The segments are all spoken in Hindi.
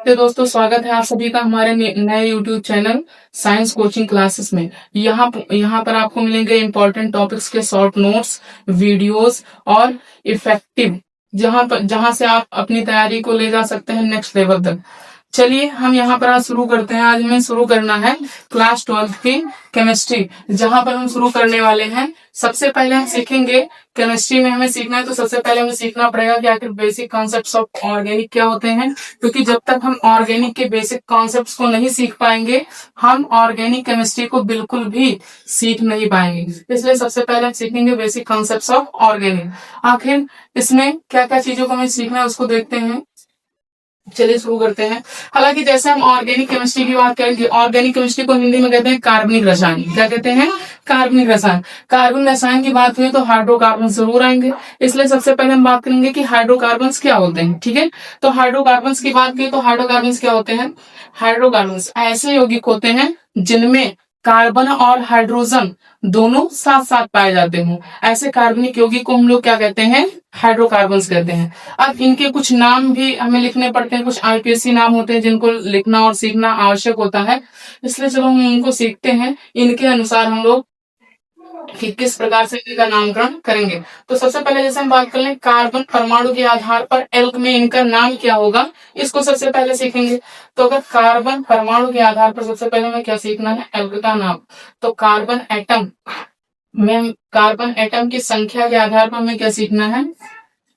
तो दोस्तों स्वागत है आप सभी का हमारे नए YouTube channel science coaching classes में। यहाँ पर आपको मिलेंगे इंपॉर्टेंट टॉपिक्स के शॉर्ट नोट्स, वीडियोस और इफेक्टिव, जहाँ से आप अपनी तैयारी को ले जा सकते हैं नेक्स्ट लेवल तक। चलिए हम यहाँ पर आज शुरू करते हैं। आज हमें शुरू करना है क्लास 12 की केमिस्ट्री, जहाँ पर हम शुरू करने वाले हैं। सबसे पहले हम सीखेंगे केमिस्ट्री में हमें सीखना है, तो सबसे पहले हमें सीखना पड़ेगा कि आखिर बेसिक कॉन्सेप्ट्स ऑफ ऑर्गेनिक क्या होते हैं, क्योंकि जब तक हम ऑर्गेनिक के बेसिक कॉन्सेप्ट्स को नहीं सीख पाएंगे हम ऑर्गेनिक केमिस्ट्री को बिल्कुल भी सीख नहीं पाएंगे। इसलिए सबसे पहले हम सीखेंगे बेसिक कॉन्सेप्ट्स ऑफ ऑर्गेनिक। आखिर इसमें क्या क्या चीजों को हमें सीखना है उसको देखते हैं। चलिए शुरू करते हैं। हालांकि जैसे हम ऑर्गेनिक केमिस्ट्री की बात करेंगे, ऑर्गेनिक केमिस्ट्री को हिंदी में कहते हैं कार्बनिक रसायन। क्या कहते हैं? कार्बनिक रसायन। कार्बन रसायन की बात हुई तो हाइड्रोकार्बन जरूर आएंगे, इसलिए सबसे पहले हम बात करेंगे कि हाइड्रोकार्बन क्या होते हैं। ठीक है, तो हाइड्रोकार्बन की बात की तो हाइड्रोकार्बन क्या होते हैं? हाइड्रोकार्बन ऐसे यौगिक होते हैं जिनमें कार्बन और हाइड्रोजन दोनों साथ साथ पाए जाते हैं। ऐसे कार्बनिक यौगिक को हम लोग क्या कहते हैं? हाइड्रोकार्बन्स कहते हैं। अब इनके कुछ नाम भी हमें लिखने पड़ते हैं, कुछ आईपीएससी नाम होते हैं जिनको लिखना और सीखना आवश्यक होता है, इसलिए चलो हम उनको सीखते हैं। इनके अनुसार हम लोग कि किस प्रकार से इनका नामकरण करेंगे। तो सबसे पहले जैसे हम बात कर लें कार्बन परमाणु के आधार पर एल्क में इनका नाम क्या होगा, इसको सबसे पहले सीखेंगे। तो अगर कार्बन परमाणु के आधार पर सबसे पहले हमें क्या सीखना है? एल्क का नाम। तो कार्बन एटम में, कार्बन एटम की संख्या के आधार पर हमें क्या सीखना है?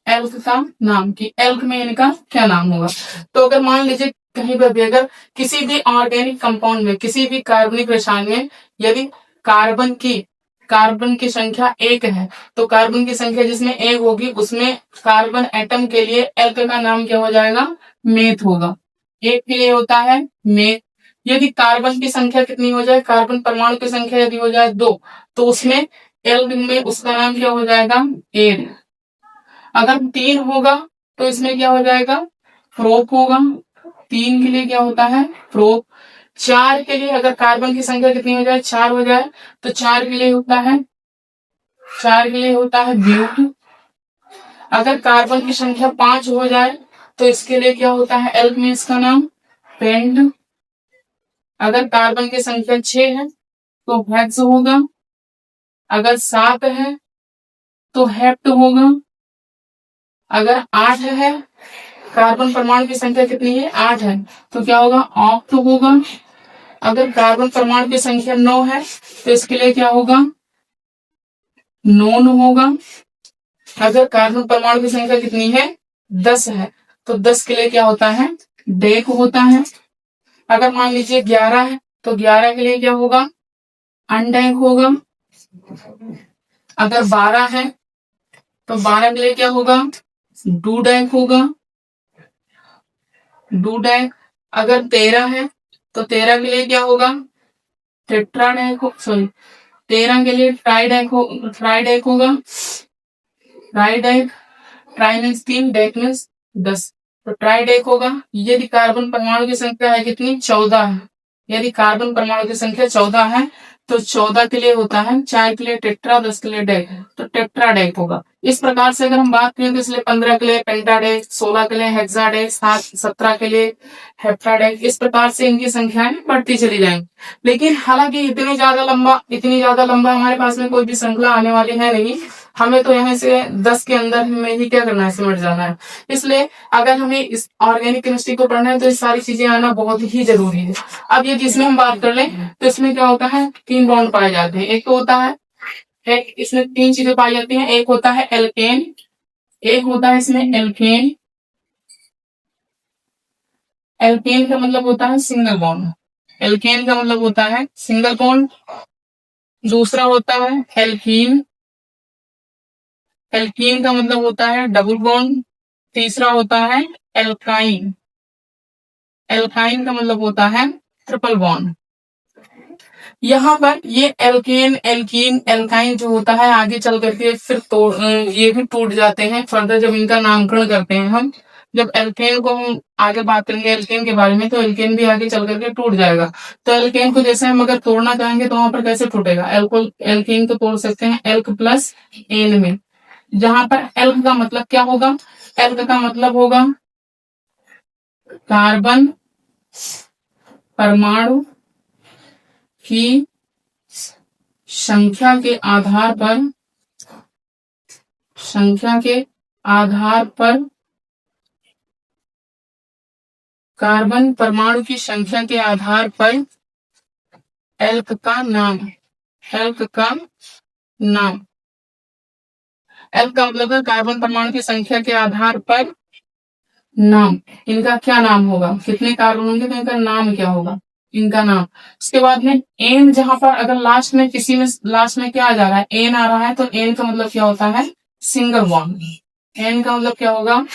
एल्क का नाम, की एल्क में इनका क्या नाम होगा। तो अगर मान लीजिए कहीं पर भी अगर किसी भी ऑर्गेनिक कंपाउंड में, किसी भी कार्बनिक रसायन में यदि कार्बन की संख्या 1 है, तो कार्बन की संख्या जिसमें 1 होगी उसमें कार्बन एटम के लिए एल्क का नाम क्या हो जाएगा? मेथ होगा। 1 के लिए होता है मेथ। यदि कार्बन की संख्या कितनी हो जाए, कार्बन परमाणु की संख्या यदि हो जाए 2, तो उसमें एल्क में उसका नाम क्या हो जाएगा? एन। अगर 3 होगा तो इसमें क्या हो जाएगा? प्रोप होगा। 3 के लिए क्या होता है? प्रोप। 4 के लिए अगर कार्बन की संख्या कितनी हो जाए? 4 हो जाए, तो 4 के लिए होता है ब्यूट। अगर कार्बन की संख्या 5 हो जाए तो इसके लिए क्या होता है? एल्क में इसका नाम पेंट। अगर कार्बन की संख्या 6 है तो हेक्स होगा। अगर 7 है तो हेप्ट होगा। अगर 8 है, कार्बन परमाणु की संख्या कितनी है? 8 है, तो क्या होगा? ऑक्ट होगा। अगर कार्बन परमाणु की संख्या 9 है तो इसके लिए क्या होगा? नोन होगा। अगर कार्बन परमाणु की संख्या कितनी है? 10 है, तो 10 के लिए क्या होता है? डेक होता है। अगर मान लीजिए 11 है तो 11 के लिए क्या होगा? अनडेक होगा। अगर 12 है तो 12 के लिए क्या होगा? डूडेक होगा। डूडेक। अगर 13 है तो 13 के लिए क्या होगा? टेट्राडेक। सॉरी, 13 के लिए ट्राइडेक होगा। ट्राइडेक, ट्राई मीन्स 3, डेक मीन्स 10, तो ट्राइडेक होगा। यदि कार्बन परमाणु की संख्या है कितनी? 14 है। यदि कार्बन परमाणु की संख्या 14 है तो 14 के लिए होता है 4 के लिए टेट्रा, 10 के लिए डेक, तो टेट्राडेक होगा। इस प्रकार से अगर हम बात करें तो इसलिए 15 के लिए पेंटाडेक, 16 के लिए हेक्साडेक, 17 के लिए हेप्टाडेक, इस प्रकार से इनकी संख्याएं बढ़ती चली जाएंगी। लेकिन हालांकि इतनी ज्यादा लंबा हमारे पास में कोई भी श्रृंखला आने वाली है नहीं। हमें तो यहाँ से 10 के अंदर में ही क्या करना है? सिमट जाना है। इसलिए अगर हमें इस ऑर्गेनिक केमिस्ट्री को पढ़ना है तो ये सारी चीजें आना बहुत ही जरूरी है। अब ये जिसमें हम बात कर लें तो इसमें क्या होता है? 3 बॉन्ड पाए जाते हैं। एक तो होता है, इसमें 3 चीजें पाई जाती हैं। एक होता है एल्केन, एक होता है इसमें एल्केन। एल्केन का मतलब होता है सिंगल बॉन्ड। एल्केन का मतलब होता है सिंगल बॉन्ड। दूसरा होता है एल्कीन। एल्कीन का मतलब होता है डबल बॉन्ड। तीसरा होता है एल्काइन। एल्काइन का मतलब होता है ट्रिपल बॉन्ड। यहाँ पर ये एल्केन, एल्कीन, एल्काइन जो होता है आगे चल करके फिर ये भी टूट जाते हैं फर्दर जब इनका नामकरण करते हैं हम। जब एल्केन को हम आगे बात करेंगे एल्केन के बारे में, तो एल्केन भी आगे चल करके टूट जाएगा। तो एल्केन को जैसे हम अगर तोड़ना चाहेंगे तो वहां पर कैसे टूटेगा? एल्केन को तोड़ सकते हैं एल्क प्लस एन में, जहां पर एल्क का मतलब क्या होगा? एल्क का मतलब होगा कार्बन परमाणु की संख्या के आधार पर कार्बन परमाणु की संख्या के आधार पर एल्क का नाम। एल्क का मतलब है कार्बन परमाणु की संख्या के आधार पर नाम। इनका क्या नाम होगा, कितने कार्बन होंगे तो इनका नाम क्या होगा, इनका नाम। उसके बाद में एन, जहां पर अगर लास्ट में क्या आ जा रहा है, एन आ रहा है, तो एन का मतलब क्या होता है, सिंगल बॉन्ड। एन का मतलब क्या होगा,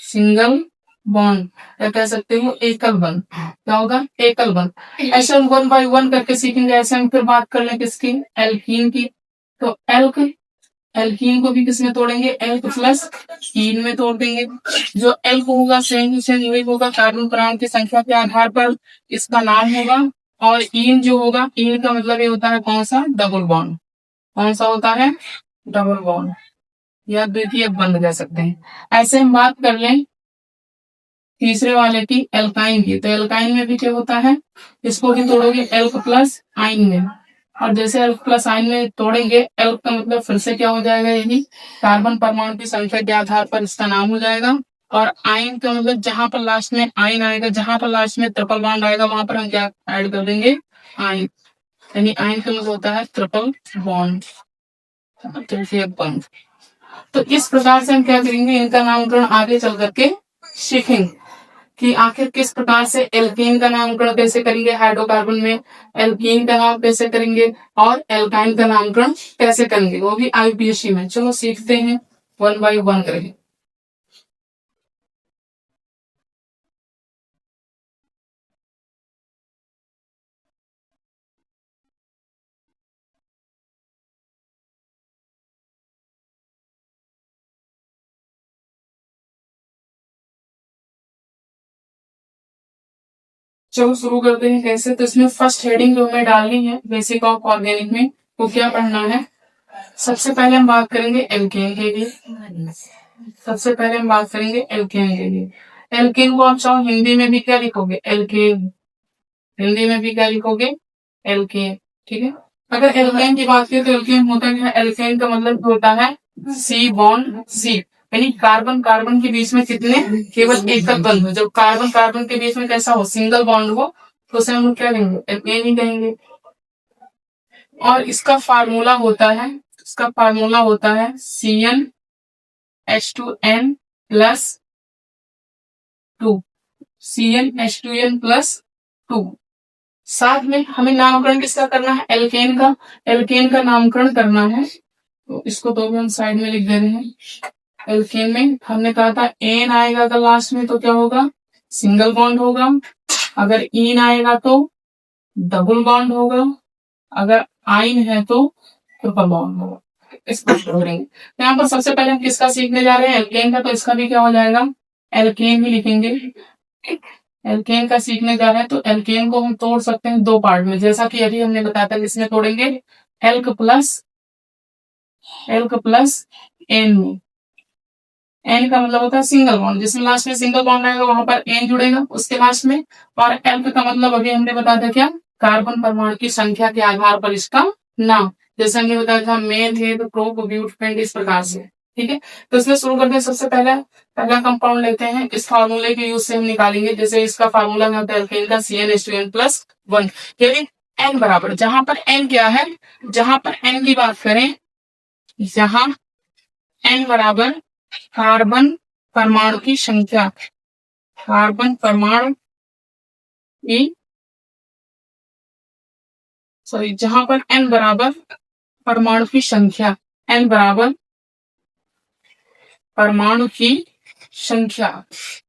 सिंगल बॉन्ड, या कह सकते हो एकल बंध। क्या होगा, एकल बंध। ऐसे हम 1 बाय 1 करके सीखेंगे। ऐसे हम फिर बात कर लें किसकी, एल्कीन की। तो एल्कीन को भी किसमें तोड़ेंगे, एल्क प्लस ईन में तोड़ देंगे। जो एल्क होगा सेम वही होगा, कार्बन परमाणु की संख्या के आधार पर इसका नाम होगा। और ईन जो होगा, ईन का मतलब ये होता है कौन सा, डबल बॉन्ड। कौन सा होता है, डबल बॉन्ड, या द्वितीयक बंध कह सकते हैं। ऐसे हम बात कर लें तीसरे वाले की, एल्काइन की। तो एल्काइन में भी क्या होता है, इसको भी तोड़ोगे एल्क प्लस आइन में। और जैसे एल्क प्लस आइन में तोड़ेंगे, एल्क का मतलब फिर से क्या हो जाएगा, यही कार्बन परमाणु की संख्या के आधार पर इसका नाम हो जाएगा। और आइन का मतलब जहां पर लास्ट में आइन आएगा, जहां पर लास्ट में ट्रिपल बॉन्ड आएगा, वहां पर हम क्या ऐड कर देंगे, आइन। यानी आइन का मतलब होता है ट्रिपल बॉन्ड, तृतीयक बॉन्ड। तो इस प्रकार से हम क्या करेंगे, इनका नामकरण आगे चल करके सीखेंगे कि आखिर किस प्रकार से एल्कीन का नामकरण कैसे करेंगे, हाइड्रोकार्बन में एल्कीन का नाम कैसे करेंगे, और एल्काइन का नामकरण कैसे करेंगे, वो भी आईपीएससी में। चलो सीखते हैं, 1 बाय 1 करेंगे। चलो शुरू करते हैं कैसे। तो इसमें फर्स्ट हेडिंग जो हमें डालनी है बेसिक ऑफ ऑर्गेनिक में, वो क्या पढ़ना है। सबसे पहले हम बात करेंगे एल्केन के लिए। एल्केन को आप चाहो हिंदी में भी क्या लिखोगे, एल्केन। हिंदी में भी क्या लिखोगे, एल्केन। ठीक है। अगर एल्केन की बात करें तो एल्केन होता है, एल्केन का मतलब होता है सी बॉन्ड सी, यानी कार्बन कार्बन के बीच में कितने, केवल एकल बंध हो। जब कार्बन कार्बन के बीच में कैसा हो, सिंगल बॉन्ड हो, तो उसे हम क्या कहेंगे, एल्केन ही कहेंगे। और इसका फार्मूला होता है CnH2n प्लस 2, CnH2n+2। साथ में हमें नामकरण किसका करना है, एल्केन का। एल्केन का नामकरण करना है, तो इसको तो भी हम साइड में लिख दे रहे हैं। एल्केन में हमने कहा था एन आएगा अगर लास्ट में तो क्या होगा, सिंगल बॉन्ड होगा। अगर ईन आएगा तो डबल बॉन्ड होगा। अगर आइन है तो ट्रिपल बॉन्ड होगा। इसको करेंगे। यहाँ पर सबसे पहले हम किसका सीखने जा रहे हैं, एल्केन का। तो इसका भी क्या हो जाएगा, एल्केन ही लिखेंगे। एल्केन का सीखने जा रहे हैं, तो एल्केन को हम तोड़ सकते हैं 2 पार्ट में, जैसा कि अभी हमने बताया था। किसमें तोड़ेंगे, एल्क प्लस एन में। एन का मतलब होता है सिंगल बॉन्ड, जिसमें लास्ट में सिंगल बॉन्ड आएगा वहां पर एन जुड़ेगा उसके लास्ट में। और एल्क का मतलब अभी हमने बताया था क्या, कार्बन परमाणु की संख्या के आधार पर इसका नाम। जैसे हमने बताया था मेन है तो प्रोप ब्यूटफ्रेंड, इस प्रकार से। ठीक है। तो इसमें शुरू करते हैं। सबसे पहला कंपाउंड लेते हैं, इस फार्मूले के यूज से हम निकालेंगे। जैसे इसका फार्मूला होता है एल्केन का CnH2n+1। यदि एन बराबर, जहां पर एन क्या है, जहां पर एन की बात करें, जहां एन बराबर कार्बन परमाणु की संख्या, कार्बन परमाणु की जहां पर एन बराबर परमाणु की संख्या, एन बराबर परमाणु की संख्या,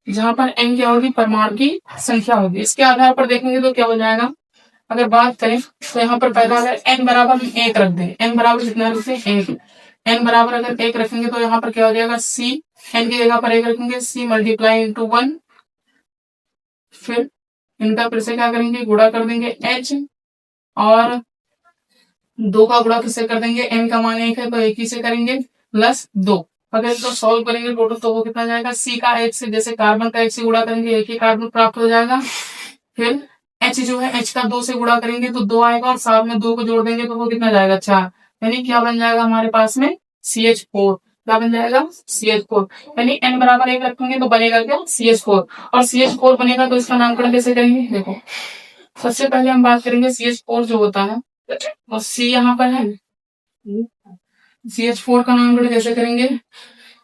जहां पर एन क्या होगी, परमाणु की संख्या होगी। इसके आधार पर देखेंगे तो क्या हो जाएगा। अगर बात करें तो यहाँ पर पहला अगर एन बराबर 1 रख दें, एन बराबर कितना रखते हैं, 1। एन बराबर अगर 1 रखेंगे तो यहाँ पर क्या हो जाएगा, सी। एन की जगह पर 1 रखेंगे, C × 1। फिर इनका फिर से क्या करेंगे, गुणा कर देंगे H, और 2 का गुणा किससे कर देंगे, n का मान 1 है तो 1 ही से करेंगे, +2। अगर इसको सॉल्व करेंगे टोटल तो वो कितना जाएगा, सी का एक से, जैसे कार्बन का एक से गुणा करेंगे एक ही कार्बन प्राप्त हो जाएगा। फिर एच जो है, एच का 2 से गुणा करेंगे तो 2 आएगा, और साथ में 2 को जोड़ देंगे तो वो कितना जाएगा, 4। यानी क्या बन जाएगा हमारे पास में, CH4। क्या बन जाएगा, CH4। यानी n बराबर 1 रखेंगे तो बनेगा क्या, CH4। और CH4 बनेगा तो इसका नामकरण कैसे करेंगे, देखो सबसे पहले हम बात करेंगे CH4 जो होता है, और C यहाँ पर है, CH4 का नामकरण कैसे करेंगे,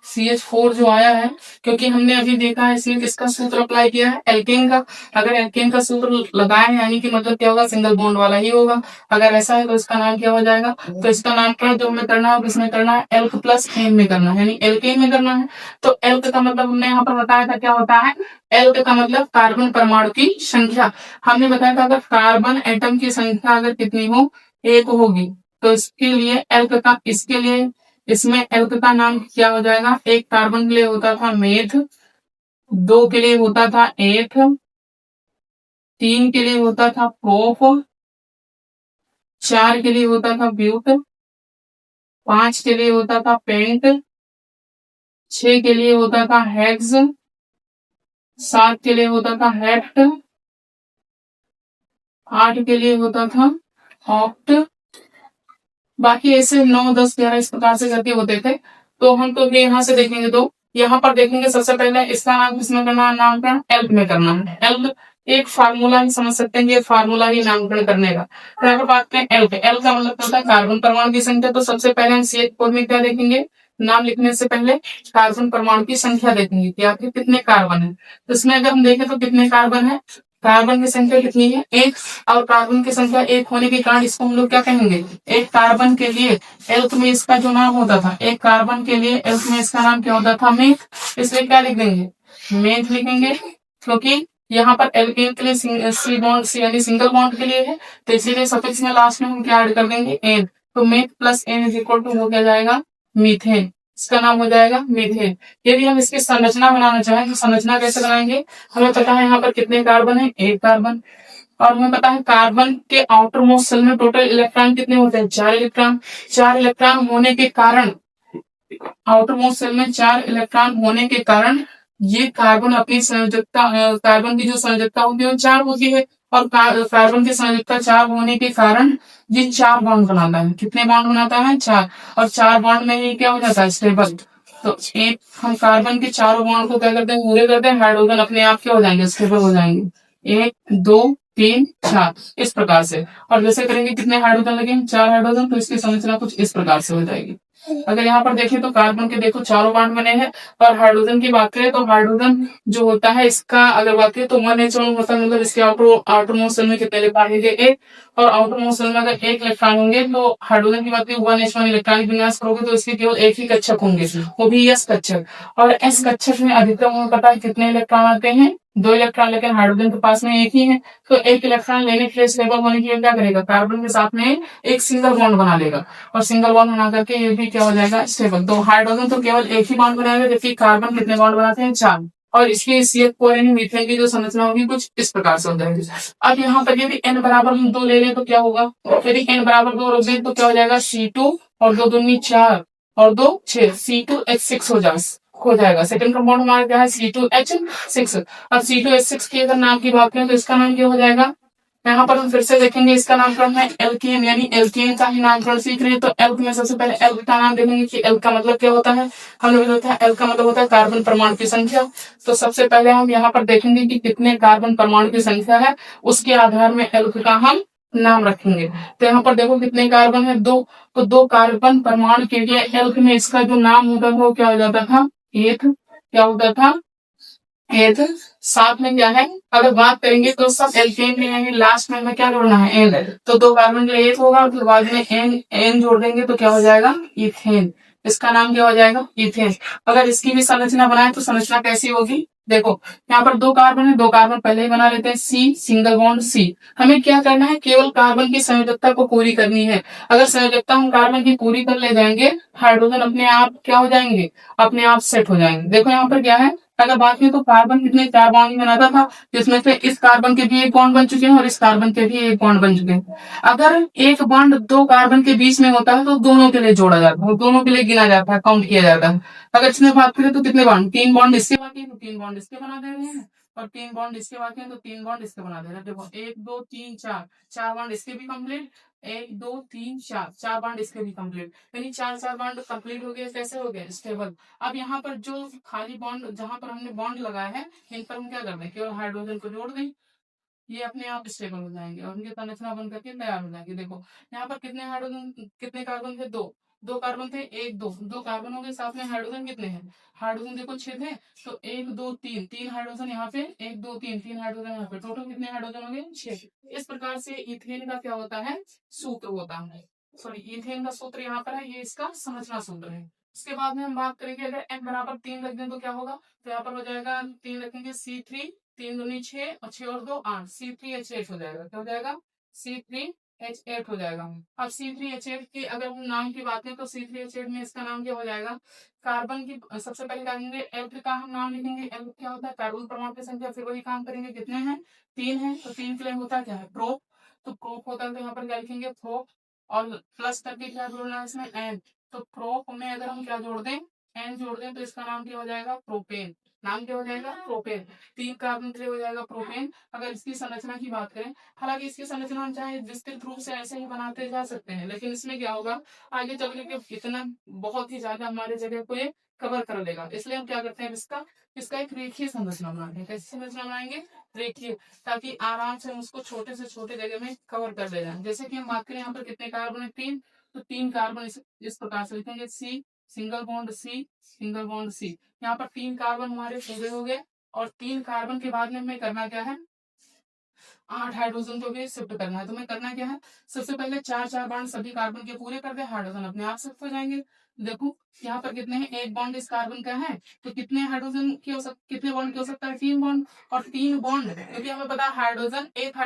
CH4 जो आया है, क्योंकि हमने अभी देखा है इसमें किसका सूत्र अप्लाई किया है, एल्केन का। अगर एल्केन का सूत्र लगाए हैं यानी कि मतलब क्या होगा, सिंगल बॉन्ड वाला ही होगा। अगर ऐसा है तो इसका नाम क्या हो जाएगा, तो इसका नामकरण जो हमें करना है किसमें करना है, एल्क प्लस एन में करना है, यानी एल्केन में करना है। तो एल्क का मतलब हमने यहाँ पर बताया था क्या होता है, एल्क का मतलब कार्बन परमाणु की संख्या। हमने बताया था अगर कार्बन एटम की संख्या अगर कितनी हो, 1 होगी, तो इसके लिए एल्क का, इसके लिए इसमें एल्क का नाम क्या हो जाएगा, एक कार्बन के लिए होता था मेथ, 2 के लिए होता था एथ, 3 के लिए होता था प्रोप, 4 के लिए होता था ब्यूट, 5 के लिए होता था पेंट, 6 के लिए होता था हेक्स, 7 के लिए होता था हेक्ट, 8 के लिए होता था ऑक्ट। बाकी ऐसे 9, 10, 11 इस प्रकार से करके होते थे। तो हम तो यहाँ से देखेंगे, तो यहाँ पर देखेंगे सबसे पहले इसका नाम किसमें करना है, नामकरण एल्क में करना है। एल्क एक फार्मूला ही समझ सकते हैं, ये फार्मूला ही नामकरण करने का। तो अगर बात करें एल्क, एल्क का मतलब होता है कार्बन परमाणु की संख्या। तो सबसे पहले हम CH4 में क्या देखेंगे, नाम लिखने से पहले कार्बन परमाणु की संख्या देखेंगे कि आपके कितने कार्बन है। तो इसमें अगर हम देखें तो कितने कार्बन है, कार्बन की संख्या कितनी है, 1। और कार्बन की संख्या 1 होने के कारण इसको हम लोग क्या कहेंगे, एक कार्बन के लिए एल्क में इसका जो नाम होता था, एक कार्बन के लिए एल्क में इसका नाम क्या होता था, मेथ। इसलिए क्या लिख देंगे, मेथ लिखेंगे, क्योंकि यहाँ पर एल्केन के लिए सी बॉन्ड, सी यानी सिंगल बॉन्ड के लिए है, तो इसीलिए सफिक्स में लास्ट में हम क्या ऐड कर देंगे, एन। तो meth plus N is equal to हो क्या जाएगा, मीथेन। इसका नाम हो जाएगा मीथेन। यदि हम इसकी संरचना बनाना चाहें तो संरचना कैसे बनाएंगे, हमें पता है यहाँ पर कितने कार्बन है, 1 कार्बन। और हमें पता है कार्बन के आउटर मोस्ट शेल में टोटल इलेक्ट्रॉन कितने होते हैं, 4 इलेक्ट्रॉन। 4 इलेक्ट्रॉन होने के कारण, आउटर मोस्ट शेल में 4 इलेक्ट्रॉन होने के कारण ये कार्बन अपनी संयोजकता, कार्बन की जो संयोजकता होती है वो 4 होती है। और कार्बन की संयोजकता 4 होने के कारण ये 4 बॉन्ड बनाता है। कितने बॉन्ड बनाता है, 4। और 4 बॉन्ड में ही क्या हो जाता है, स्टेबल। तो एक हम कार्बन के चारों बॉन्ड को क्या करते हैं, पूरे करते हैं, हाइड्रोजन अपने आप क्या हो जाएंगे, स्टेबल हो जाएंगे। 1, 2, 3, 4 इस प्रकार से। और जैसे करेंगे कितने हाइड्रोजन लगेंगे, 4 हाइड्रोजन, तो इसकी संरचना कुछ इस प्रकार से हो जाएगी। अगर यहाँ पर देखें तो कार्बन के देखो चारों बॉन्ड बने हैं। और हाइड्रोजन की बात करें तो हाइड्रोजन जो होता है इसका अगर बात करें तो 1H1 होता है, मतलब इसके आउटर मोस्ट शेल में कितने इलेक्ट्रॉन होंगे, 1। और आउटर मोस्ट शेल में अगर 1 इलेक्ट्रॉन होंगे, तो हाइड्रोजन की बात करें 1H1 इलेक्ट्रॉनिक विन्यास करोगे तो इसके केवल एक ही कक्षक होंगे, वो भी एस कक्षक। और एस कक्षक में अधिकतम हमें पता है कितने इलेक्ट्रॉन आते हैं, 2 इलेक्ट्रॉन, लेकिन हाइड्रोजन के पास में एक ही है। तो 1 इलेक्ट्रॉन लेने के लिए स्टेबल होने के लिए क्या करेगा, कार्बन के साथ में एक सिंगल बॉन्ड बना लेगा। और सिंगल बॉन्ड बना करके ये भी क्या हो जाएगा, स्टेबल। तो हाइड्रोजन तो केवल एक ही बॉन्ड बनाएगा, जबकि कार्बन कितने बॉन्ड बनाते हैं, 4। और इसकी CH4 यानी मीथेन की जो संरचना होगी कुछ इस प्रकार से हो जाएगी। अब यहाँ पर यदि n बराबर हम 2 ले लें तो क्या होगा, यदि n बराबर 2 रख दें तो क्या हो जाएगा, C2 और 2 दूनी 4 और 2 6, C2H6 हो जाएगा। सेकंड कंपाउंड हमारा क्या है, C2H6। अब C2H6 की अगर नाम की बात करें तो इसका नाम क्या हो जाएगा, यहाँ पर हम फिर से देखेंगे इसका नामकरण है एल्केन, यानी एल्केन का ही नामकरण सीख रहे हैं। तो एल्क में सबसे पहले एल्क का नाम देखेंगे कि एल्क का मतलब क्या होता है। हमने बताया था एल्क का मतलब होता है कार्बन परमाणु की संख्या। तो सबसे पहले हम यहाँ पर देखेंगे कि कितने कार्बन परमाणु की संख्या है, उसके आधार में एल्क का हम नाम रखेंगे। तो यहाँ पर देखो कितने कार्बन है, 2। तो 2 कार्बन परमाणु के लिए एल्क में इसका जो नाम होता था वो क्या हो जाता था, एथ। क्या होता था, एथ। साथ में क्या है, अगर बात करेंगे तो सब एल्केन में है, लास्ट में हमें क्या जोड़ना है, एन। तो 2 कार्बन के लिए एथ होगा, फिर बाद में एन जोड़ देंगे तो क्या हो जाएगा, इथेन। इसका नाम क्या हो जाएगा, इथेन। अगर इसकी भी संरचना बनाए तो संरचना कैसी होगी, देखो यहाँ पर 2 कार्बन है, 2 कार्बन पहले ही बना लेते हैं, सी सिंगल बॉन्ड सी। हमें क्या करना है, केवल कार्बन की संयोजकता को पूरी करनी है। अगर संयोजकता हम कार्बन की पूरी कर ले जाएंगे, हाइड्रोजन अपने आप क्या हो जाएंगे, अपने आप सेट हो जाएंगे। देखो यहाँ पर क्या है, अगर बात करें तो कार्बन कितने 4 बॉन्ड ही बनाता था, जिसमें से इस कार्बन के भी एक बॉन्ड बन चुके हैं और इस कार्बन के भी एक बॉन्ड बन चुके हैं। अगर एक बॉन्ड 2 कार्बन के बीच में होता है तो दोनों के लिए जोड़ा जाता है, दोनों के लिए गिना जाता है, काउंट किया जाता है। अगर इसमें बात करें तो कितने बॉन्ड, 3 बॉन्ड इसके बाकी हैं तो 3 बॉन्ड इसके बना दे रहे हैं, और 3 बॉन्ड इसके बाकी हैं तो 3 बॉन्ड इसके बना दे रहे हैं। देखो 1 2 3 4, 4 बॉन्ड इसके भी कंप्लीट, 1 2 3 4, 4 बॉन्ड इसके भी कंप्लीट, यानी 4 बॉन्ड कंप्लीट हो गए। कैसे हो गए, स्टेबल। अब यहाँ पर जो खाली बॉन्ड, जहां पर हमने बॉन्ड लगाया है, इन पर हम क्या कर दें, केवल हाइड्रोजन को जोड़ दें, ये अपने आप स्टेबल हो जाएंगे और उनकी संरचना बन करके तैयार हो जाएगी। देखो यहाँ पर कितने हाइड्रोजन, कितने कार्बन थे, दो, दो कार्बन थे, एक दो, दो कार्बन हो गए, साथ में हाइड्रोजन कितने हैं, हाइड्रोजन देखो 6 थे, तो 1 2 3, 3 हाइड्रोजन यहाँ पे, 1 2 3, 3 हाइड्रोजन यहाँ पे, टोटल कितने हाइड्रोजन हो गए, 6। इस प्रकार से इथेन का क्या होता है, सूत्र होता है, सॉरी इथेन का सूत्र यहाँ पर है, ये इसका संरचना सूत्र है। उसके बाद में हम बात करेंगे, अगर n बराबर 3 रख दें तो क्या होगा, तो यहाँ पर हो जाएगा 3 रखेंगे C3, 3 दूनी 6 और 6 और 2 8, C3H8 हो जाएगा, क्या हो जाएगा, C3H8 हो जाएगा। अब C3H8 की अगर हम नाम की बात करें तो C3H8 में इसका नाम क्या हो जाएगा, कार्बन की सबसे पहले क्या करेंगे, एल्क का हम नाम लिखेंगे, एल्क क्या होता है, कार्बन परमाणु की संख्या, फिर वही काम करेंगे, कितने हैं, 3 है, तो 3 के लिए होता है क्या है, प्रोप, तो प्रोप होता है तो यहाँ पर क्या लिखेंगे, प्रोप, और प्लस करके क्या जोड़ना है इसमें, एन, तो प्रोप में अगर हम क्या जोड़ दें, एन जोड़ दें तो इसका नाम क्या हो जाएगा, प्रोपेन, नाम क्या हो जाएगा, प्रोपेन, 3 कार्बन के लिए हो जाएगा प्रोपेन। अगर इसकी संरचना की बात करें, हालांकि इसकी संरचना हम चाहे विस्तृत रूप से ऐसे ही बनाते जा सकते हैं, लेकिन इसमें क्या होगा, आगे चल के इतना बहुत ही ज्यादा हमारे जगह को ये कवर कर लेगा, इसलिए हम क्या करते हैं, इसका इसका एक रेखीय संरचना बनाते हैं। कैसी संरचना बनाएंगे, रेखीय, ताकि आराम से हम उसको छोटे से छोटे जगह में कवर कर ले जाए। जैसे कि हम बात करें यहाँ पर कितने कार्बन है, 3, तो 3 कार्बन इस प्रकार से लिखेंगे, C single bond C, single bond C, यहाँ पर 3 कार्बन हमारे पूरे हो गए, और 3 कार्बन के बाद में हमें करना क्या है, 8 हाइड्रोजन को भी शिफ्ट करना है। तो मैं करना क्या है, सबसे पहले 4 बॉन्ड सभी कार्बन के पूरे कर दे, हाइड्रोजन अपने आप शिफ्ट हो जाएंगे। देखो यहाँ पर कितने हैं, एक बॉन्ड इस कार्बन का है, तो कितने हाइड्रोजन की हो सकते, कितने बॉन्ड की हो सकता है, 3 बॉन्ड, और 3 बॉन्ड, क्योंकि हमें पता है हाइड्रोजन एक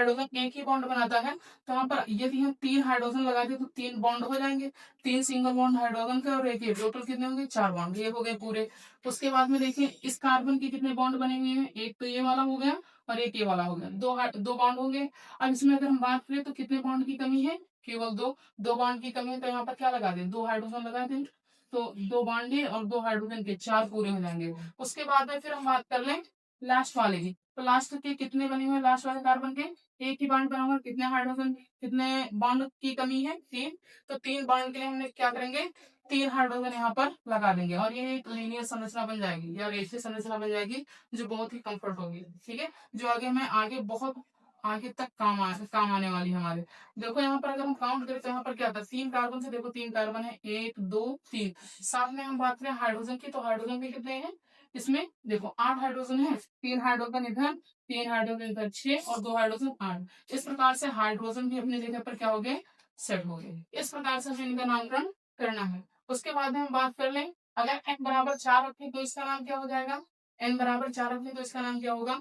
ही बॉन्ड बनाता है, तो यहाँ पर यदि हम 3 हाइड्रोजन लगा दे तो 3 बॉन्ड हो जाएंगे, 3 सिंगल बॉन्ड हाइड्रोजन के, और एक ये, टोटल कितने होंगे, 4 बॉन्ड, ये हो गए पूरे। उसके बाद में देखिए इस कार्बन के कितने बॉन्ड बने हुए हैं, एक तो ये वाला हो गया और एक ये वाला हो गया, दो बॉन्ड होंगे। अब इसमें अगर हम बात करें तो कितने बॉन्ड की कमी है, केवल दो बॉन्ड की कमी है, तो यहाँ पर क्या लगा दें, 2 हाइड्रोजन लगा दें, तो 2 बॉन्ड है और 2 हाइड्रोजन के 4 पूरे हो जाएंगे। उसके बाद में फिर हम बात कर लें लास्ट वाले की, तो लास्ट के कितने बने हुए, लास्ट वाले कार्बन के एक ही बॉन्ड बना हुआ, कितने हाइड्रोजन, कितने बॉन्ड की कमी है, 3, तो 3 बॉन्ड के लिए हमने क्या करेंगे, 3 हाइड्रोजन यहाँ पर लगा देंगे, और ये एक लीनियर संरचना बन जाएगी या रेखीय संरचना बन जाएगी, जो बहुत ही कंफर्ट होगी, ठीक है, जो आगे हमें आगे बहुत आगे तक काम आने वाली है हमारे। देखो यहाँ पर अगर हम काउंट करें तो यहाँ पर क्या था, 3 कार्बन से, देखो 3 कार्बन है, 1 2 3, साथ में हम बात करें हाइड्रोजन की, तो हाइड्रोजन भी कितने हैं, इसमें देखो 8 हाइड्रोजन है, 3 हाइड्रोजन इधर, 3 हाइड्रोजन इधर, 6 और 2 हाइड्रोजन 8, इस प्रकार से हाइड्रोजन भी अपनी जगह पर क्या हो गए, सेट हो गए। इस प्रकार से हमें इनका नामकरण करना है। उसके बाद में हम बात कर लें, अगर n बराबर 4 रखें तो इसका नाम क्या हो जाएगा, n बराबर 4 रखें तो इसका नाम क्या होगा,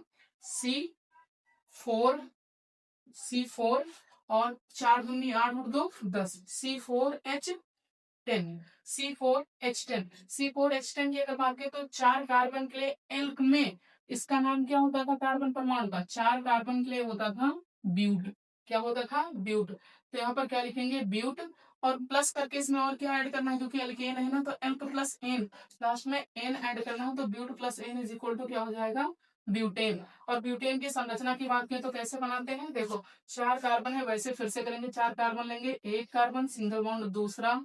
C4 और 4 दूनी 8 और 2 10, C4H10, C4H10 की अगर बात करें तो 4 कार्बन के लिए एल्क में इसका नाम क्या होता था, कार्बन परमाणु का 4 कार्बन के लिए होता था ब्यूट, क्या होता था, ब्यूट, तो यहाँ पर क्या लिखेंगे, ब्यूट, और प्लस करके इसमें और क्या ऐड करना है, क्योंकि एल्केन है ना, तो एल्क प्लस एन, लास्ट में एन ऐड करना है, तो but plus N is equal to क्या हो जाएगा, ब्यूटेन। और ब्यूटेन की संरचना की बात करें तो कैसे बनाते हैं, देखो 4 कार्बन है, वैसे फिर से करेंगे, 4 कार्बन लेंगे, एक कार्बन सिंगल बॉन्ड, दूसरा,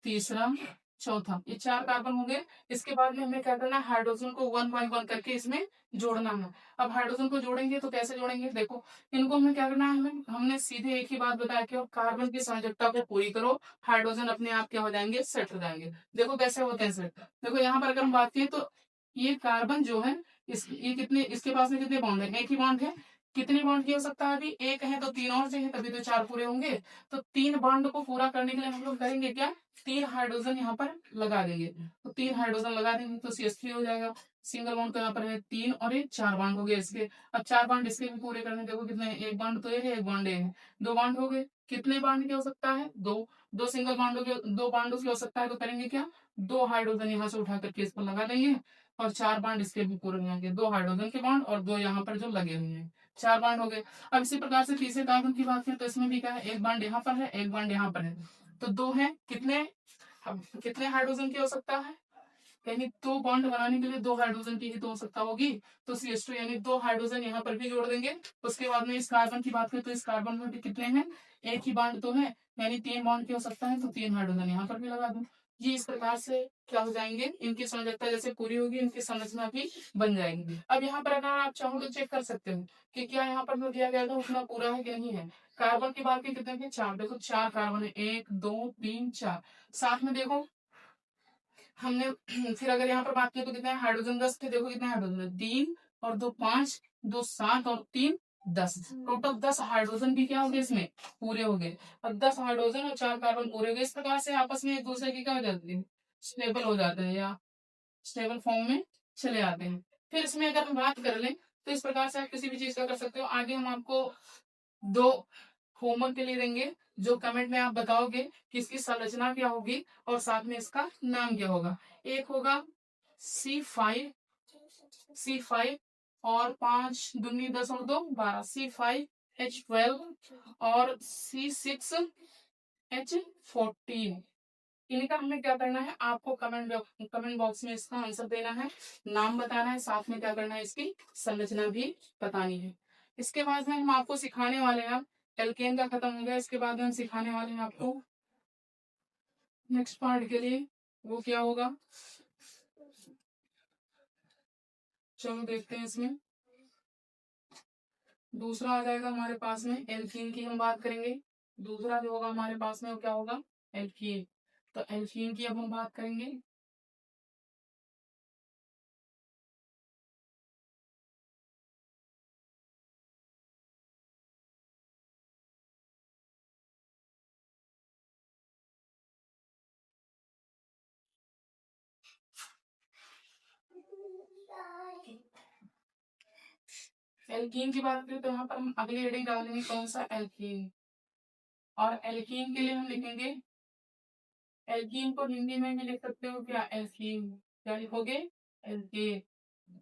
तीसरा, चौथा, ये 4 कार्बन हो गए। इसके बाद में हमें क्या करना है, हाइड्रोजन को 1 बाय 1 करके इसमें जोड़ना है। अब हाइड्रोजन को जोड़ेंगे तो कैसे जोड़ेंगे, देखो इनको हमें क्या करना है, हमें हमने सीधे एक ही बात बताया कि कार्बन की संयोजकता को पूरी करो, हाइड्रोजन अपने आप क्या हो जाएंगे, सेट हो जाएंगे। देखो कैसे होते हैं सेट, देखो यहाँ पर अगर हम बात करें तो ये कार्बन जो है, ये कितने, इसके पास में कितने बॉन्ड है, एक ही बॉन्ड है, कितने बॉन्ड की हो सकता है, अभी एक है तो 3 और चाहिए, तभी तो 4 पूरे होंगे। तो 3 बॉन्ड को पूरा करने के लिए हम लोग करेंगे क्या, 3 हाइड्रोजन यहाँ पर लगा देंगे, तो 3 हाइड्रोजन लगा देंगे तो CH3 हो जाएगा। सिंगल बॉन्ड तो यहाँ पर है 3 और ये 4 बॉन्ड हो गए इसके। अब 4 बॉन्ड इसके भी पूरे करने, देखो कितने हैं, एक बॉन्ड तो ये है, एक बॉन्ड ये है, 2 बॉन्ड हो गए, कितने बॉन्ड की हो सकता है, दो सिंगल बॉन्ड हो गए, 2 बॉन्ड की हो सकता है, तो करेंगे क्या, 2 हाइड्रोजन यहाँ से उठा करके इस पर लगा देंगे, और 4 बॉन्ड इसके भी पूरे हो जाएंगे, 2 हाइड्रोजन के बॉन्ड और 2 यहाँ पर जो लगे हुए हैं, 4 बॉन्ड हो गए। अब इसी प्रकार से तीसरे कार्बन की बात करें तो इसमें भी क्या है, एक बॉन्ड यहाँ पर है, एक बॉन्ड यहाँ पर है, तो 2 है, कितने, अब कितने हाइड्रोजन की हो सकता है, यानी 2 बॉन्ड बनाने के लिए 2 हाइड्रोजन की ही तो आवश्यकता होगी, तो CH2 यानी 2 हाइड्रोजन यहाँ पर भी जोड़ देंगे। उसके बाद में इस कार्बन की बात करें तो इस कार्बन में भी कितने हैं, एक ही बॉन्ड तो है, यानी 3 बॉन्ड की हो सकता है, तो 3 हाइड्रोजन यहाँ पर भी लगा दूं। ये इस प्रकार से क्या हो जाएंगे, इनकी संरचना जैसे पूरी होगी, इनकी संरचना भी बन जाएगी। अब यहाँ पर अगर आप चाहो तो चेक कर सकते हो कि क्या यहाँ पर जो दिया गया था उतना पूरा है कि नहीं है। कार्बन की बात की कितने थे, 4, देखो 4 कार्बन है, 1 2 3 4, साथ में देखो हमने फिर अगर यहाँ पर बात की तो कितने हाइड्रोजन, 10 थे, देखो कितने हाइड्रोजन, 3 और 2 5, 2 7 और 3 10, टोटल 10 हाइड्रोजन भी क्या हो गए इसमें पूरे हो गए। अब 10 हाइड्रोजन और 4 कार्बन पूरे हो गए, इस प्रकार से आपस में एक दूसरे की क्या हो जाती है, स्टेबल हो जाते हैं या स्टेबल फॉर्म में चले आते हैं। फिर इसमें अगर हम बात कर लें तो इस प्रकार से आप किसी भी चीज का कर सकते हो। आगे हम आपको 2 होमवर्क के लिए देंगे, जो कमेंट में आप बताओगे कि इसकी संरचना क्या होगी और साथ में इसका नाम क्या होगा। एक होगा C5 और 5 दूनी 10 और 2 12, C5H12 और C6H14। इनका हमें क्या करना है, आपको कमेंट बॉक्स में इसका आंसर देना है, नाम बताना है, साथ में क्या करना है, इसकी संरचना भी बतानी है। इसके बाद में हम आपको सिखाने वाले हैं, एल्केन का खत्म हो गया, इसके बाद में हम सिखाने वाले हैं आपको नेक्स्ट पार्ट के लिए, वो क्या होगा, चलो देखते हैं। इसमें दूसरा आ जाएगा हमारे पास में, एल्कीन की हम बात करेंगे। दूसरा जो होगा हमारे पास में वो क्या होगा, एल्कीन। तो एल्कीन की अब हम बात करेंगे। एल्कीन की बात करें तो यहाँ पर हम अगली हेडिंग डालेंगे कौन सा, एल्कीन। और एल्कीन के लिए हम लिखेंगे, एल्कीन को हिंदी में भी लिख सकते हो क्या, एल्कीन, क्या लिखोगे, एल्कीन।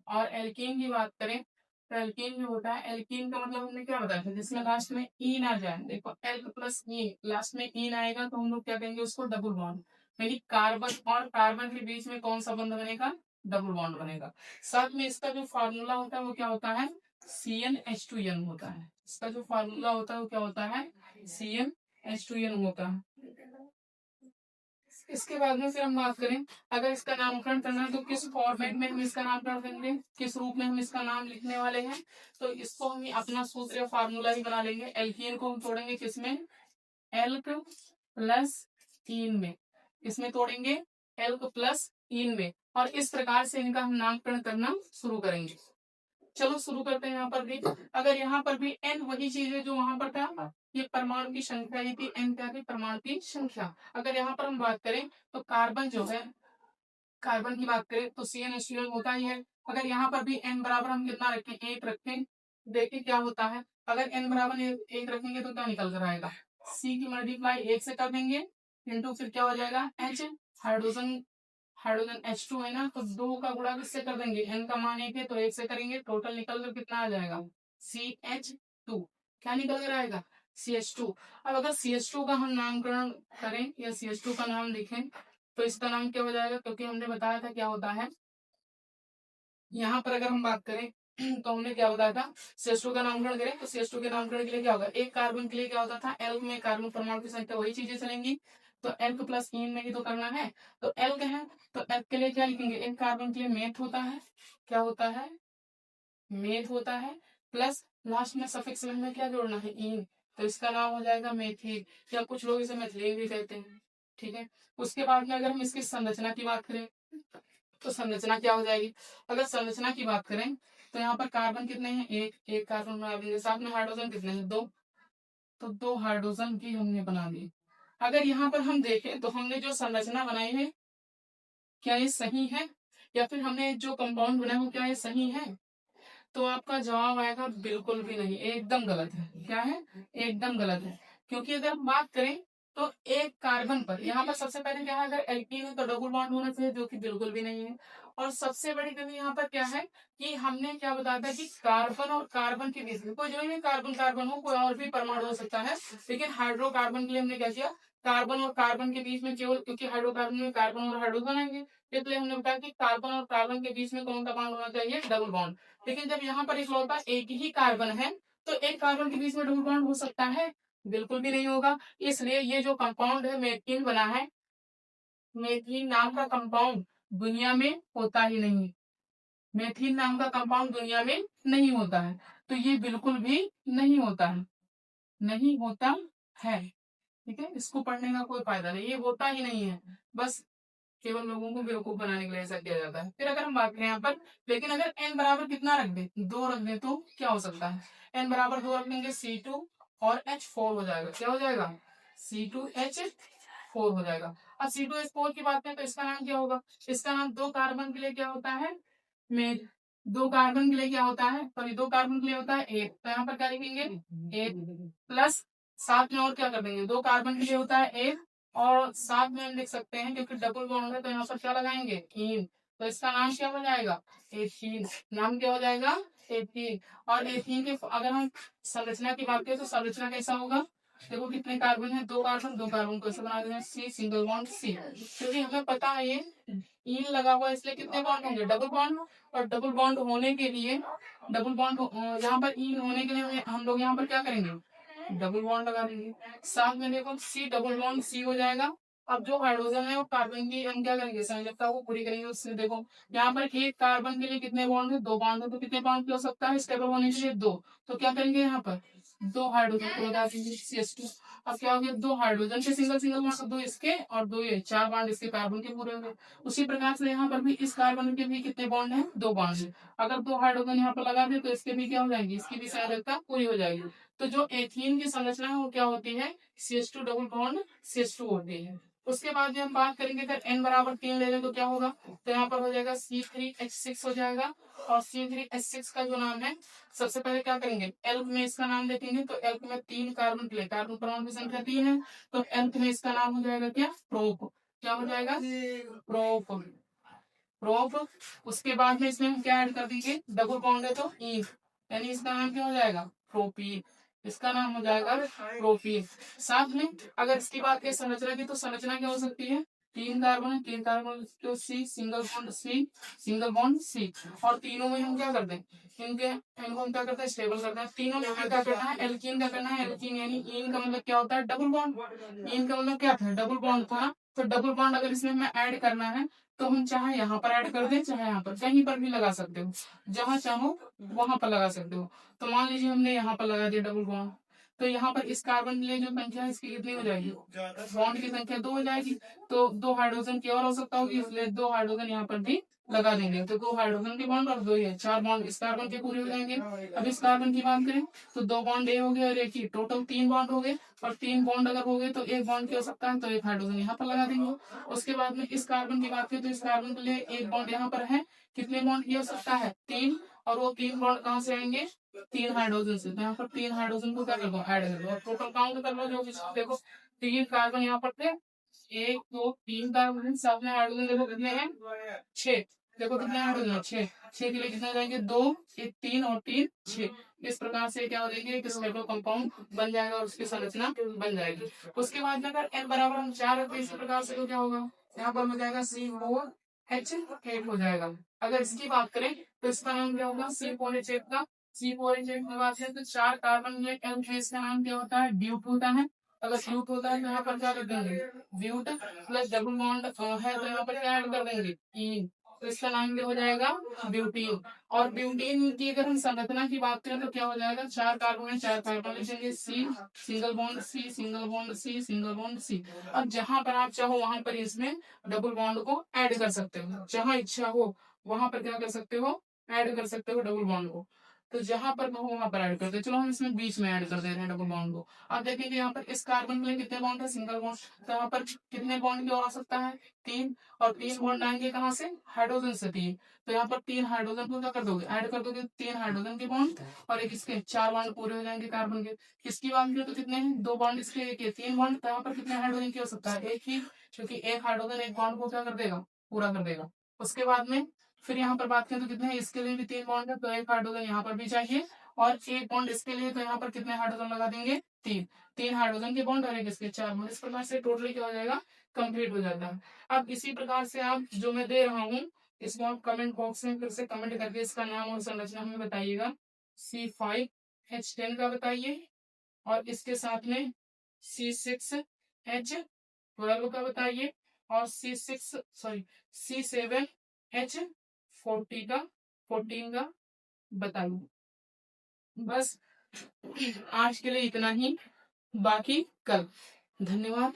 और एल्कीन की बात करें तो एल्कीन जो होता है, एल्कीन का मतलब हमने क्या बताया था, जिसमें लास्ट में ईन आ जाए, देखो एल्क प्लस ई, लास्ट में ईन आएगा तो हम लोग क्या कहेंगे उसको, डबल बॉन्ड, यानी कार्बन और कार्बन के बीच में कौन सा बंध बनेगा, डबल बॉन्ड बनेगा। साथ में इसका जो फार्मूला होता है वो क्या होता है, CnH2n होता है। इसका जो फार्मूला होता है वो क्या होता है, CnH2n होता है। इसके बाद में फिर हम बात करें, अगर इसका नामकरण करना है तो किस फॉर्मेट में हम इसका नामकरण करेंगे, किस रूप में हम इसका नाम लिखने वाले हैं, तो इसको हम अपना सूत्र या फार्मूला ही बना लेंगे। एल्कीन को हम तोड़ेंगे किसमें, एल्क प्लस ईन में, इसमें तोड़ेंगे एल्क प्लस ईन में, और इस प्रकार से इनका हम नामकरण करना शुरू करेंगे। चलो शुरू करते हैं। यहाँ पर भी अगर यहाँ पर भी n वही चीज है जो वहां पर था, ये परमाणु की संख्या ही थी, n क्या थी, परमाणु की संख्या। अगर यहाँ पर हम बात करें तो कार्बन जो है, कार्बन की बात करें तो CnH2 होता ही है। अगर यहाँ पर भी n बराबर हम कितना रखें, 1 रखें, देखिए क्या होता है, अगर n बराबर 1 रखेंगे तो क्या निकल कर आएगा, C की मल्टीप्लाई 1 से कर देंगे, इंटू फिर क्या हो जाएगा, H, हाइड्रोजन हाइड्रोजन H2 है ना, तो 2 का गुणा किससे कर देंगे, n का मान 1 है तो 1 से करेंगे, टोटल निकल कर कितना आ जाएगा, CH2। क्या निकल कर आएगा, CH2। अब अगर CH2 का हम नामकरण करें या CH2 का नाम लिखें तो इसका नाम क्या हो जाएगा, क्योंकि हमने बताया था क्या होता है, यहाँ पर अगर हम बात करें तो हमने क्या बताया था, CH2 का नामकरण करें तो CH2 के नामकरण के लिए क्या होगा, एक कार्बन के लिए क्या होता था, एल्क में कार्बन परमाणु की संख्या वही चीजें चलेंगी, तो एल्क प्लस ईन में ही तो करना है, तो एल्क है तो एल्क के लिए क्या लिखेंगे, एक कार्बन के लिए मेथ होता है, क्या होता है, मेथ होता है, प्लस लास्ट में सफिक्स में क्या जोड़ना है, ईन, तो इसका नाम हो जाएगा मेथिल, या कुछ लोग इसे मेथिलीन भी कहते हैं। ठीक है, उसके बाद में अगर हम इसकी संरचना की बात करें तो संरचना क्या हो जाएगी, अगर संरचना की बात करें तो यहाँ पर कार्बन कितने हैं, एक कार्बन बना देंगे, साथ में हाइड्रोजन कितने हैं, 2, तो 2 हाइड्रोजन भी हमने बना दी। अगर यहाँ पर हम देखें तो हमने जो संरचना बनाई है क्या ये सही है, या फिर हमने जो कंपाउंड बनाया वो क्या ये सही है, तो आपका जवाब आएगा बिल्कुल भी नहीं, एकदम गलत है। क्या है, एकदम गलत है। क्योंकि अगर हम बात करें तो एक कार्बन पर यहाँ पर सबसे पहले क्या है, अगर एल्कीन है तो डबल बॉन्ड होना चाहिए, जो कि बिल्कुल भी नहीं है। और सबसे बड़ी कमी यहाँ पर क्या है कि हमने क्या बताया था कि कार्बन और कार्बन के बीच में कोई जरूरी नहीं कार्बन कार्बन हो, कोई और भी परमाणु हो सकता है, लेकिन हाइड्रोकार्बन के लिए हमने क्या किया, कार्बन और कार्बन के बीच में केवल, क्योंकि हाइड्रोकार्बन में कार्बन और हाइड्रोजन आएंगे, इसलिए हमने बताया कि कार्बन और कार्बन के बीच में कौन सा बॉन्ड होना चाहिए, डबल बॉन्ड। लेकिन जब यहाँ पर इकलौता एक ही कार्बन है, तो एक कार्बन के बीच में डबल बॉन्ड हो सकता है, बिल्कुल भी नहीं होगा। इसलिए ये जो कंपाउंड है मेथिन बना है, मेथिन नाम का कंपाउंड दुनिया में होता ही नहीं है। मेथिन नाम का कंपाउंड दुनिया में नहीं होता है, तो ये बिल्कुल भी नहीं होता है, नहीं होता है। ठीक है, इसको पढ़ने का कोई फायदा नहीं, ये होता ही नहीं है, बस केवल लोगों को बेवकूफ बनाने के लिए ऐसा किया जाता है। फिर अगर हम बात करें यहाँ पर, लेकिन अगर एन बराबर कितना रख दे, 2 रख दे, तो क्या हो सकता है, एन बराबर 2 रख देंगे, C2 और H4 हो जाएगा। क्या हो जाएगा, C2H4 हो जाएगा। अब C2H4 की बात करें तो इसका नाम क्या होगा, इसका नाम दो कार्बन के लिए क्या होता है, में दो कार्बन के लिए क्या होता है, सॉरी, दो कार्बन के लिए होता है एक, तो यहाँ पर क्या लिखेंगे, एक प्लस, साथ में और क्या कर देंगे, दो कार्बन के लिए होता है एक, और साथ में हम लिख सकते हैं क्योंकि डबल बॉन्ड है तो यहाँ पर क्या लगाएंगे, इन, तो इसका नाम क्या हो जाएगा, एथीन। नाम क्या हो जाएगा, एथीन। और एथीन के अगर हम संरचना की बात करें तो संरचना कैसा होगा, देखो कितने कार्बन है, दो कार्बन, दो कार्बन को ऐसे बना देते हैं, सी सिंगल बॉन्ड सी, क्योंकि हमें पता है ये इन लगा हुआ है, इसलिए कितने बॉन्ड होंगे, डबल बॉन्ड। और डबल बॉन्ड होने के लिए, डबल बॉन्ड यहाँ पर इन होने के लिए हम लोग यहाँ पर क्या करेंगे, डबल बॉन्ड लगा देंगे। साथ में देखो सी डबल बॉन्ड सी हो जाएगा। अब जो हाइड्रोजन है वो कार्बन की हम क्या करेंगे, संयोजकता को पूरी करेंगे उससे। देखो यहाँ पर एक कार्बन के लिए कितने बॉन्ड है, दो बॉन्ड है, तो कितने बॉन्ड हो सकता है, स्टेबल होने के लिए दो, तो क्या करेंगे यहाँ पर दो हाइड्रोजन को लगा देंगे, CH2। अब क्या हो गया, दो हाइड्रोजन के सिंगल सिंगल बॉन्ड, दो इसके और दो ये, चार बॉन्ड इसके कार्बन के पूरे हो गए। उसी प्रकार से यहाँ पर भी इस कार्बन के भी कितने बॉन्ड है, दो बॉन्ड है। अगर दो हाइड्रोजन यहाँ पर लगा दे तो इसके भी क्या हो जाएगी, इसकी भी संयोजकता पूरी हो जाएगी। तो जो एथीन की संरचना है वो क्या होती है, CH2 डबल बॉन्ड CH2 होती है। उसके बाद जब हम बात करेंगे अगर n बराबर 3 ले लें तो क्या होगा, तो यहाँ पर हो जाएगा C3H6 हो जाएगा। और C3H6 का जो नाम है, सबसे पहले क्या करेंगे, एल्क में इसका नाम देखेंगे, तो एल्क में 3 कार्बन के लिए कार्बन परमाणु की संख्या 3 है, तो एल्क में इसका नाम हो जाएगा क्या, प्रोप। क्या हो जाएगा, प्रोप, प्रोप। उसके बाद में इसमें हम क्या ऐड कर देंगे, डबल बॉन्ड है तो ईव, यानी इसका नाम क्या हो जाएगा, प्रोपीन। इसका नाम हो जाएगा प्रोपीन। साथ में अगर इसकी बात करें संरचना की, तो संरचना क्या हो सकती है, तीन कार्बन है, तीन कार्बन तो C single bond C single bond C, और तीनों में हम क्या करते हैं, इनके इनको हम क्या करते हैं, स्टेबल करते हैं। तीनों में हमें क्या करना है, एल्कीन का करना है। एल्कीन यानी इन का मतलब क्या होता है, डबल बॉन्ड। इन का मतलब क्या था, डबल बॉन्ड था। तो डबल बॉन्ड अगर इसमें हमें ऐड करना है तो हम चाहे यहाँ पर ऐड कर दें, चाहे यहाँ पर, कहीं पर भी लगा सकते हो, जहां चाहो वहां पर लगा सकते हो। तो मान लीजिए हमने यहाँ पर लगा दिया डबल बॉन्ड, तो यहाँ पर इस कार्बन के लिए जो संख्या है इसकी कितनी हो जाएगी, बॉन्ड की संख्या 2 हो जाएगी। तो 2 हाइड्रोजन की और आवश्यकता होगी, इसलिए 2 हाइड्रोजन यहाँ पर भी लगा देंगे, तो 2 हाइड्रोजन के बॉन्ड और 2 ये 4 बॉन्ड इस कार्बन के पूरे हो जाएंगे। अब इस कार्बन की बात करें तो 2 बॉन्ड ए हो गए और एक ही, टोटल 3 बॉन्ड हो गए। और 3 बॉन्ड अगर हो गए तो एक बॉन्ड की हो सकता है, तो एक हाइड्रोजन यहाँ पर लगा देंगे। उसके बाद में इस कार्बन की बात करें तो इस कार्बन के लिए एक बॉन्ड यहाँ पर है, कितने बॉन्ड की हो सकता है, 3। और वो 3 बॉन्ड कहाँ से आएंगे, 3 हाइड्रोजन से, तो यहाँ पर 3 हाइड्रोजन को क्या कर दो, ऐड कर दो, और टोटल काउंट कर लो जो भी। देखो 3 कार्बन यहाँ पर थे, 1 2 3 कार्बन, साथ में हाइड्रोजन देखो कितने हैं, 6। देखो कितने हाइड्रोजन है, 6। 6 के लिए कितने जाएंगे, 2 1 3 और 3 6। इस प्रकार से क्या हो जाएंगे, एक स्टेबल कंपाउंड बन जाएगा और उसकी संरचना बन जाएगी। उसके बाद में अगर n बराबर हम 4 रखते हैं इसी प्रकार से, तो क्या होगा, यहाँ पर हो जाएगा C4H8 हो जाएगा। अगर इसकी बात करें तो इसका नाम क्या होगा, C4H8 का। C4H8 की बात करें तो 4 कार्बन में n है, इसका नाम क्या होता है, ब्यूट होता है। अगर ब्यूट होता है तो यहाँ पर क्या कर देंगे, ब्यूट प्लस डबल बॉन्ड है तो यहाँ पर क्या ऐड कर देंगे, ई, तो इसका नाम क्या हो जाएगा, ब्यूटीन। और ब्यूटीन की अगर हम संरचना की बात करें तो क्या हो जाएगा, 4 कार्बन है, 4 कार्बन लिखेंगे, C single bond C single bond C single bond C. अब जहां पर आप चाहो वहां पर इसमें डबल बॉन्ड को ऐड कर सकते हो, जहां इच्छा हो वहां पर क्या कर सकते हो, ऐड कर सकते हो डबल बॉन्ड को। तो जहां पर मैं हूं वहां पर ऐड कर दे। चलो हम इसमें बीच में ऐड कर दे रहे हैं डबल बॉन्ड को। अब देखेंगे यहाँ पर इस कार्बन में कितने बॉन्ड है, सिंगल बॉन्ड। तो यहाँ पर कितने बॉन्ड की हो सकता है, 3। और 3 बॉन्ड आएंगे कहाँ से, हाइड्रोजन से 3। तो यहाँ पर 3 हाइड्रोजन को क्या कर दोगे, ऐड कर दोगे, 3 हाइड्रोजन के बॉन्ड और एक इसके, 4 बॉन्ड पूरे हो जाएंगे कार्बन के। किसकी बात करें तो कितने हैं, 2 बॉन्ड इसके, एक ये 3 बॉन्ड। तो यहाँ पर कितने हाइड्रोजन की हो सकता है, एक ही, क्योंकि एक हाइड्रोजन एक बॉन्ड को क्या कर देगा, पूरा कर देगा। उसके बाद में फिर यहाँ पर बात करें तो कितने हैं, इसके लिए भी 3 बॉन्ड है, तो एक हाइड्रोजन यहाँ पर भी चाहिए और एक बॉन्ड इसके लिए। तो यहाँ पर कितने हाइड्रोजन लगा देंगे, 3। 3 हाइड्रोजन के बॉन्ड और एक इसके, 4 बॉन्ड। इस प्रकार से टोटली क्या हो जाएगा, कंप्लीट हो जाता है। अब इसी प्रकार से आप जो मैं दे रहा हूँ इसको आप कमेंट बॉक्स में फिर से कमेंट करके इसका नाम और संरचना हमें बताइएगा। C5H10 का बताइए और इसके साथ में C6H12 का बताइए और C7H14 का बताइए। बस आज के लिए इतना ही, बाकी कल। धन्यवाद।